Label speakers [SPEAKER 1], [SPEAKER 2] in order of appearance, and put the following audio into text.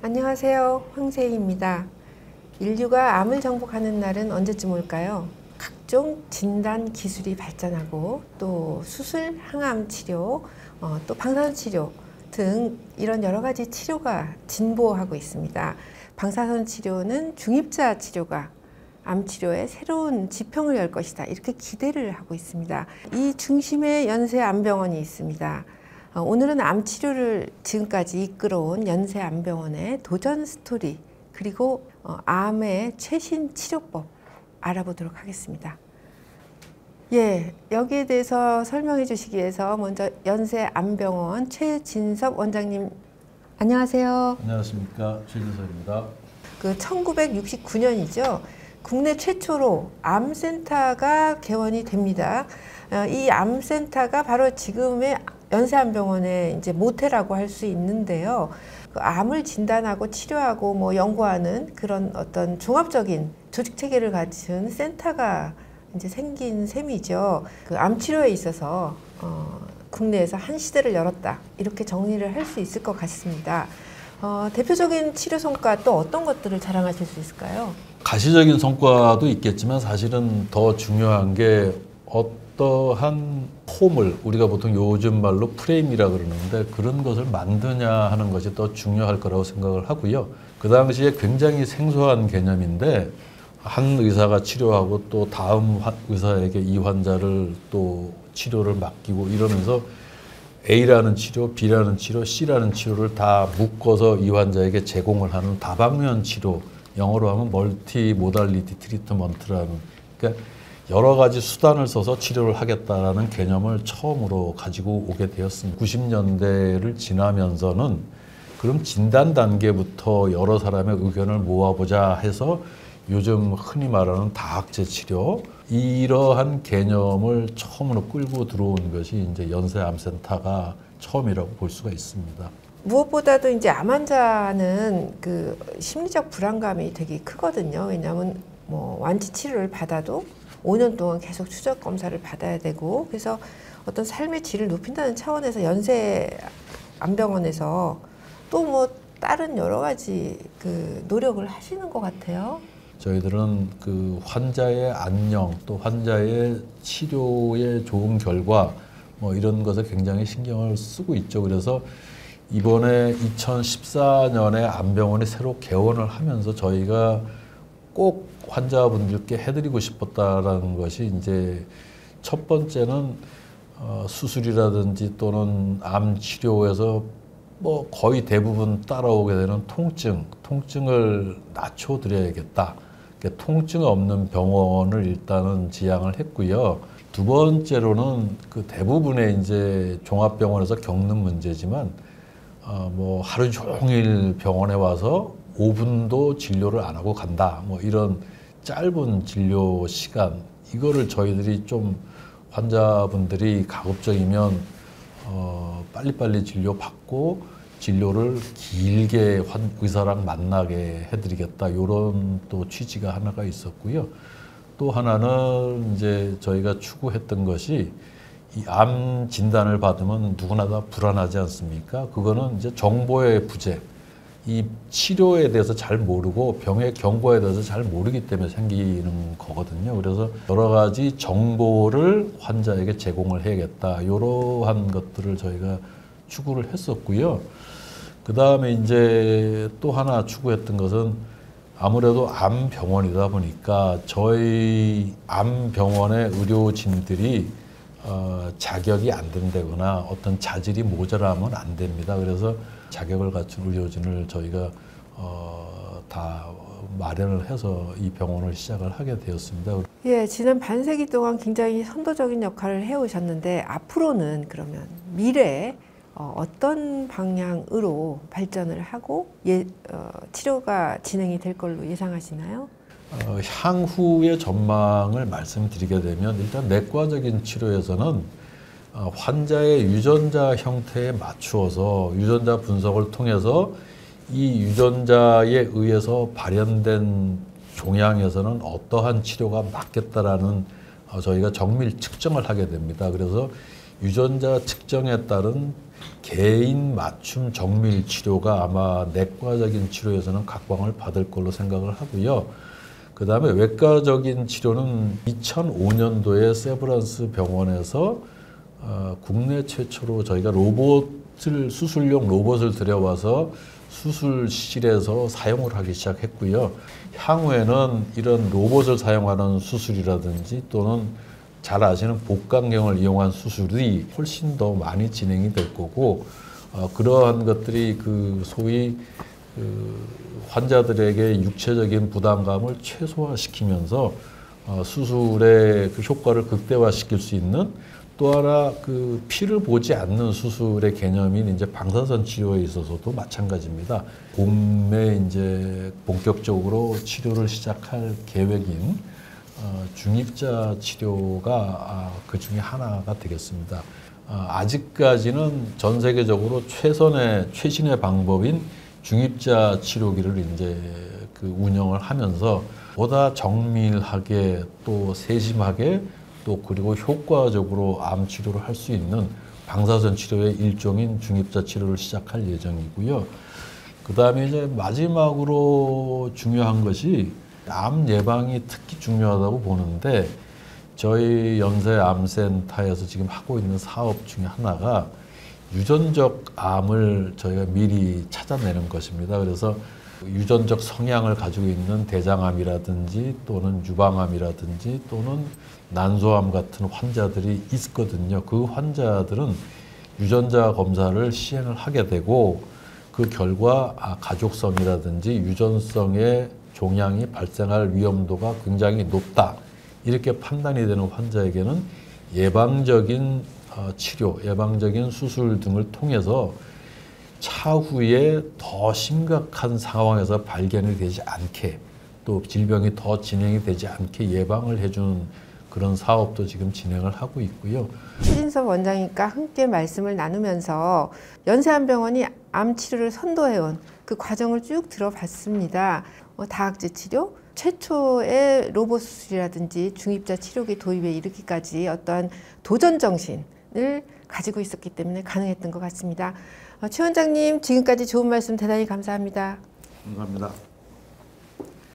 [SPEAKER 1] 안녕하세요. 황세희입니다. 인류가 암을 정복하는 날은 언제쯤 올까요? 각종 진단 기술이 발전하고 또 수술, 항암 치료, 또 방사선 치료 등 이런 여러 가지 치료가 진보하고 있습니다. 방사선 치료는 중입자 치료가 암 치료에 새로운 지평을 열 것이다. 이렇게 기대를 하고 있습니다. 이 중심에 연세암병원이 있습니다. 오늘은 암 치료를 지금까지 이끌어온 연세암병원의 도전 스토리 그리고 암의 최신 치료법 알아보도록 하겠습니다. 여기에 대해서 설명해 주시기 위해서 먼저 연세암병원 최진섭 원장님 안녕하세요.
[SPEAKER 2] 안녕하십니까, 최진섭입니다.
[SPEAKER 1] 1969년이죠. 국내 최초로 암센터가 개원이 됩니다. 이 암센터가 바로 지금의 연세암병원의 이제 모태라고 할 수 있는데요. 암을 진단하고 치료하고 연구하는 그런 어떤 종합적인 조직 체계를 갖춘 센터가 이제 생긴 셈이죠. 암 치료에 있어서 국내에서 한 시대를 열었다. 이렇게 정리를 할 수 있을 것 같습니다. 대표적인 치료 성과 또 어떤 것들을 자랑하실 수 있을까요?
[SPEAKER 2] 가시적인 성과도 있겠지만 사실은 더 중요한 게 어떠한 폼을 우리가 보통 요즘 말로 프레임이라 그러는데 그런 것을 만드냐 하는 것이 더 중요할 거라고 생각을 하고요. 그 당시에 굉장히 생소한 개념인데 한 의사가 치료하고 또 다음 의사에게 이 환자를 또 치료를 맡기고 이러면서 A라는 치료, B라는 치료, C라는 치료를 다 묶어서 이 환자에게 제공을 하는 다방면 치료, 영어로 하면 멀티 모달리티 트리트먼트라는, 그러니까 여러 가지 수단을 써서 치료를 하겠다라는 개념을 처음으로 가지고 오게 되었습니다. 90년대를 지나면서는 그럼 진단 단계부터 여러 사람의 의견을 모아보자 해서 요즘 흔히 말하는 다학제 치료, 이러한 개념을 처음으로 끌고 들어온 것이 이제 연세암센터가 처음이라고 볼 수가 있습니다.
[SPEAKER 1] 무엇보다도 이제 암 환자는 그 심리적 불안감이 되게 크거든요. 왜냐하면 완치 치료를 받아도 5년 동안 계속 추적 검사를 받아야 되고, 그래서 어떤 삶의 질을 높인다는 차원에서 연세암병원에서 또 다른 여러 가지 그 노력을 하시는 것 같아요.
[SPEAKER 2] 저희들은 그 환자의 안녕 또 환자의 치료에 좋은 결과 이런 것에 굉장히 신경을 쓰고 있죠. 그래서 이번에 2014년에 암병원이 새로 개원을 하면서 저희가 꼭 환자분들께 해드리고 싶었다라는 것이 이제 첫 번째는 수술이라든지 또는 암 치료에서 거의 대부분 따라오게 되는 통증을 낮춰드려야겠다. 통증 없는 병원을 일단은 지향을 했고요. 두 번째로는 그 대부분의 이제 종합병원에서 겪는 문제지만 하루 종일 병원에 와서 5분도 진료를 안 하고 간다. 이런 짧은 진료 시간, 이거를 저희들이 좀 환자분들이 가급적이면 빨리빨리 진료받고 진료를 길게 의사랑 만나게 해드리겠다. 이런 또 취지가 하나가 있었고요. 또 하나는 이제 저희가 추구했던 것이 이 암 진단을 받으면 누구나 다 불안하지 않습니까? 그거는 이제 정보의 부재. 이 치료에 대해서 잘 모르고 병의 경과에 대해서 잘 모르기 때문에 생기는 거거든요. 그래서 여러 가지 정보를 환자에게 제공을 해야겠다. 이러한 것들을 저희가 추구를 했었고요. 그 다음에 이제 또 하나 추구했던 것은 아무래도 암병원이다 보니까 저희 암병원의 의료진들이 자격이 안 된다거나 어떤 자질이 모자라면 안 됩니다. 그래서 자격을 갖춘 의료진을 저희가 다 마련을 해서 이 병원을 시작을 하게 되었습니다.
[SPEAKER 1] 지난 반세기 동안 굉장히 선도적인 역할을 해오셨는데 앞으로는 그러면 미래에 어떤 방향으로 발전을 하고 치료가 진행이 될 걸로 예상하시나요?
[SPEAKER 2] 향후의 전망을 말씀드리게 되면 일단 내과적인 치료에서는 환자의 유전자 형태에 맞추어서 유전자 분석을 통해서 이 유전자에 의해서 발현된 종양에서는 어떠한 치료가 맞겠다라는 저희가 정밀 측정을 하게 됩니다. 그래서 유전자 측정에 따른 개인 맞춤 정밀 치료가 아마 내과적인 치료에서는 각광을 받을 걸로 생각을 하고요. 그 다음에 외과적인 치료는 2005년도에 세브란스 병원에서 국내 최초로 저희가 수술용 로봇을 들여와서 수술실에서 사용을 하기 시작했고요. 향후에는 이런 로봇을 사용하는 수술이라든지 또는 잘 아시는 복강경을 이용한 수술이 훨씬 더 많이 진행이 될 거고, 그러한 것들이 소위 환자들에게 육체적인 부담감을 최소화시키면서 수술의 효과를 극대화시킬 수 있는, 또 하나 피를 보지 않는 수술의 개념인 이제 방사선 치료에 있어서도 마찬가지입니다. 봄에 이제 본격적으로 치료를 시작할 계획인 중입자 치료가 그 중에 하나가 되겠습니다. 아직까지는 전 세계적으로 최신의 방법인 중입자 치료기를 이제 운영을 하면서 보다 정밀하게 또 세심하게 또 그리고 효과적으로 암 치료를 할 수 있는 방사선 치료의 일종인 중입자 치료를 시작할 예정이고요. 그 다음에 이제 마지막으로 중요한 것이 암 예방이 특히 중요하다고 보는데, 저희 연세암센터에서 지금 하고 있는 사업 중에 하나가 유전적 암을 저희가 미리 찾아내는 것입니다. 그래서 유전적 성향을 가지고 있는 대장암이라든지 또는 유방암이라든지 또는 난소암 같은 환자들이 있거든요. 그 환자들은 유전자 검사를 시행을 하게 되고 그 결과 가족성이라든지 유전성의 종양이 발생할 위험도가 굉장히 높다, 이렇게 판단이 되는 환자에게는 예방적인 치료, 예방적인 수술 등을 통해서 차후에 더 심각한 상황에서 발견이 되지 않게, 또 질병이 더 진행이 되지 않게 예방을 해주는 그런 사업도 지금 진행을 하고 있고요.
[SPEAKER 1] 최진섭 원장님과 함께 말씀을 나누면서 연세암병원이 암 치료를 선도해온 그 과정을 쭉 들어봤습니다. 다학제 치료, 최초의 로봇 수술이라든지 중입자 치료기 도입에 이르기까지 어떠한 도전 정신을 가지고 있었기 때문에 가능했던 것 같습니다. 최 원장님, 지금까지 좋은 말씀 대단히 감사합니다.
[SPEAKER 2] 감사합니다.